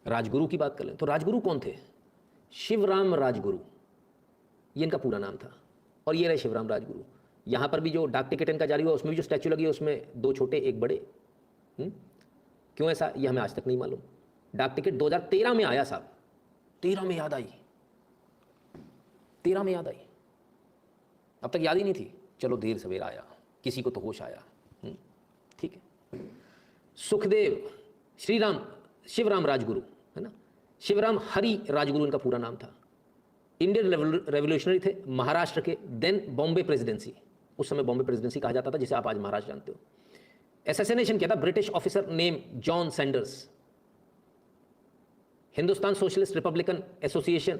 राजगुरु की बात कर लें तो राजगुरु कौन थे? शिवराम राजगुरु, ये इनका पूरा नाम था। और ये रहे शिवराम राजगुरु। यहाँ पर भी जो डाक टिकट इनका जारी हुआ उसमें भी जो स्टैचू लगी है उसमें 2 छोटे 1 बड़े। क्यों ऐसा, ये हमें आज तक नहीं मालूम। डाक टिकट 2013 में आया साहब, 13 में याद आई, 13 में याद आई, अब तक याद ही नहीं थी। चलो देर सवेर आया, किसी को तो होश आया। ठीक है। सुखदेव शिवराम राजगुरु है ना, शिवराम हरि राजगुरु इनका पूरा नाम था। इंडियन रेवोल्यूशनरी थे, महाराष्ट्र के, देन बॉम्बे प्रेसिडेंसी, उस समय बॉम्बे प्रेसिडेंसी कहा जाता था जिसे आप आज महाराष्ट्र जानते हो। एसेसिनेशन किया था British officer name John Sanders. Hindustan socialist Republican association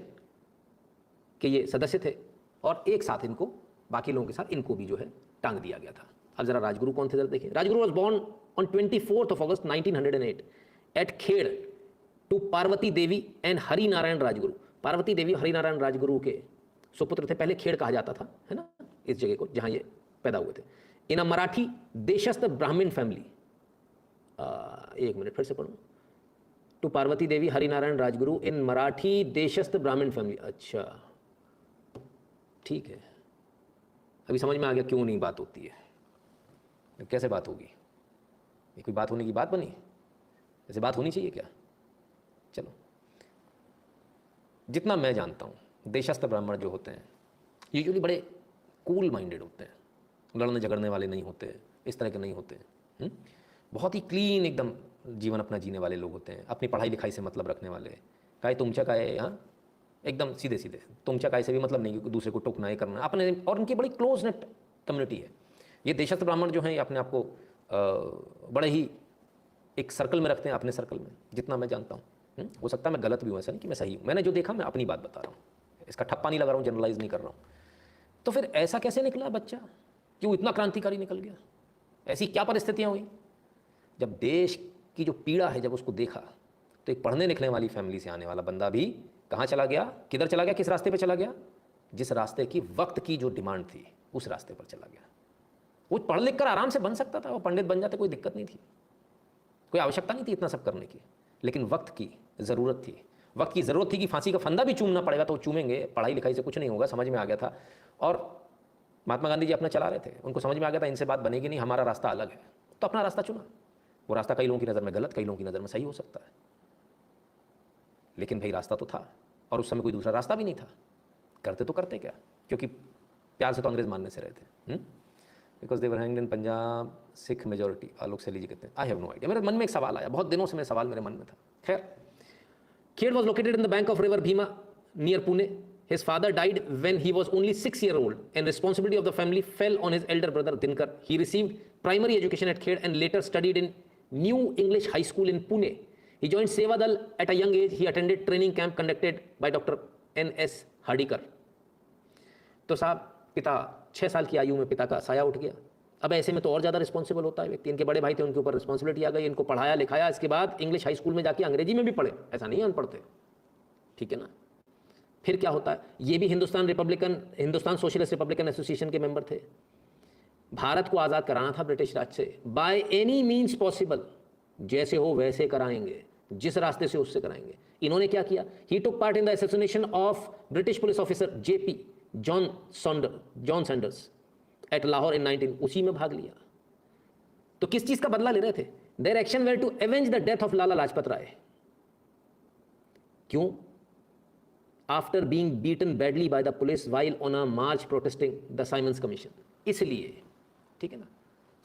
के ये सदस्य थे और एक साथ इनको, बाकी लोगों के साथ इनको भी जो है टांग दिया गया था। अब जरा राजगुरु कौन थे जरा देखिए। Rajguru was born on 24th of August 1908 at Khed to Parvati Devi and Hari Narayan Rajguru. Parvati Devi Hari Narayan Rajguru के सुपुत्र थे। पहले खेड़ कहा जाता था, है ना, इस जगह को जहां ये पैदा हुए थे। इन अ मराठी देशस्थ ब्राह्मण फैमिली, एक मिनट फिर से पढ़ूं। टू पार्वती देवी हरि नारायण राजगुरु इन मराठी देशस्थ ब्राह्मण फैमिली। अच्छा ठीक है, अभी समझ में आ गया क्यों नहीं बात होती है। कैसे बात होगी, ये कोई बात होने की बात बनी? ऐसे बात होनी चाहिए क्या? चलो, जितना मैं जानता हूँ देशस्थ ब्राह्मण जो होते हैं यूजुअली बड़े कूल माइंडेड होते हैं, लड़ने झगड़ने वाले नहीं होते, इस तरह के नहीं होते। बहुत ही क्लीन एकदम जीवन अपना जीने वाले लोग होते हैं, अपनी पढ़ाई लिखाई से मतलब रखने वाले। काय तुमच्या काय, यहाँ एकदम सीधे सीधे, तुमच्या काय से भी मतलब नहीं कि दूसरे को टोकना है करना अपने, और उनकी बड़ी क्लोज नेट कम्युनिटी है। ये देशस्थ ब्राह्मण जो हैं ये अपने आप को बड़े ही एक सर्कल में रखते हैं, अपने सर्कल में, जितना मैं जानता हूँ। हो सकता है मैं गलत भी हूँ, ऐसा नहीं कि मैं सही हूँ, मैंने जो देखा मैं अपनी बात बता रहा हूँ, इसका ठप्पा नहीं लगा रहा हूँ, जनरलाइज नहीं कर रहा हूँ। तो फिर ऐसा कैसे निकला बच्चा, क्यों इतना क्रांतिकारी निकल गया? ऐसी क्या परिस्थितियाँ हुई? जब देश की जो पीड़ा है जब उसको देखा, तो एक पढ़ने लिखने वाली फैमिली से आने वाला बंदा भी कहाँ चला गया, किधर चला गया, किस रास्ते पे चला गया? जिस रास्ते की वक्त की जो डिमांड थी उस रास्ते पर चला गया। वो पढ़ लिख कर आराम से बन सकता था, वो पंडित बन जाते, कोई दिक्कत नहीं थी, कोई आवश्यकता नहीं थी इतना सब करने की, लेकिन वक्त की ज़रूरत थी। वक्त की ज़रूरत थी कि फांसी का फंदा भी चूमना पड़ेगा तो चूमेंगे, पढ़ाई लिखाई से कुछ नहीं होगा, समझ में आ गया था। और महात्मा गांधी जी अपना चला रहे थे, उनको समझ में आ गया था इनसे बात बनेगी नहीं, हमारा रास्ता अलग है, तो अपना रास्ता चुना। वो रास्ता कई लोगों की नज़र में गलत, कई लोगों की नज़र में सही हो सकता है, लेकिन भाई रास्ता तो था, और उस समय कोई दूसरा रास्ता भी नहीं था। करते तो करते क्या, क्योंकि प्यार से तो अंग्रेज मानने से रहे थे। Because they were hanged in Punjab, Sikh majority, Alok Saili ji कहते हैं। आई हैव नो आइडिया, मेरे मन में एक सवाल आया, बहुत दिनों से मेरा सवाल मेरे मन में था। खैर, Khed was located in the bank of river Bhima near Pune. His father died when he was only 6 years old, and responsibility of the family fell on his elder brother Dinkar. He received primary education at Khed and later studied in New English High School in Pune. He joined Seva Dal at a young age. He attended training camp conducted by Dr. N.S. Hardikar. तो साहब पिता 6 साल की आयु में पिता का साया उठ गया। अब ऐसे में तो और ज़्यादा रिस्पॉन्सिबल होता है व्यक्ति। इनके बड़े भाई थे, उनके ऊपर रिस्पॉन्सिबिलिटी आ गई, इनको पढ़ाया लिखाया, इसके बाद इंग्लिश हाई स्कूल में जाके अंग्रेजी में भी पढ़े, ऐसा नहीं अनपढ़ थे, ठीक है ना। फिर क्या होता है, ये भी हिंदुस्तान सोशलिस्ट रिपब्लिकन एसोसिएशन के मेंबर थे। भारत को आज़ाद कराना था ब्रिटिश राज से, बाय एनी मीन्स पॉसिबल, जैसे हो वैसे कराएंगे, जिस रास्ते से उससे कराएंगे। इन्होंने क्या किया, he took part in the assassination of British police officer JP John Saunders at Lahore in 19, उसी में भाग लिया। तो किस चीज का बदला ले रहे थे? Their action were to avenge the death of Lala Lajpat Rai. क्यों? After being beaten badly by the police while on a march protesting the Simon's commission, इसलिए, ठीक है ना।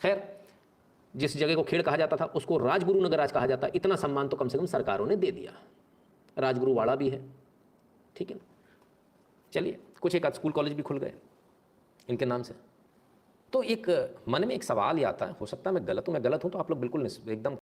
खैर, जिस जगह को खेड़ कहा जाता था उसको राजगुरु नगर आज कहा जाता है। इतना सम्मान तो कम से कम सरकारों ने दे दिया। राजगुरु वाड़ा भी है, ठीक है ना। चलिए, कुछ एक स्कूल कॉलेज भी खुल गए इनके नाम से। तो एक मन में एक सवाल ही आता है, हो सकता है मैं गलत हूं तो आप लोग बिल्कुल एकदम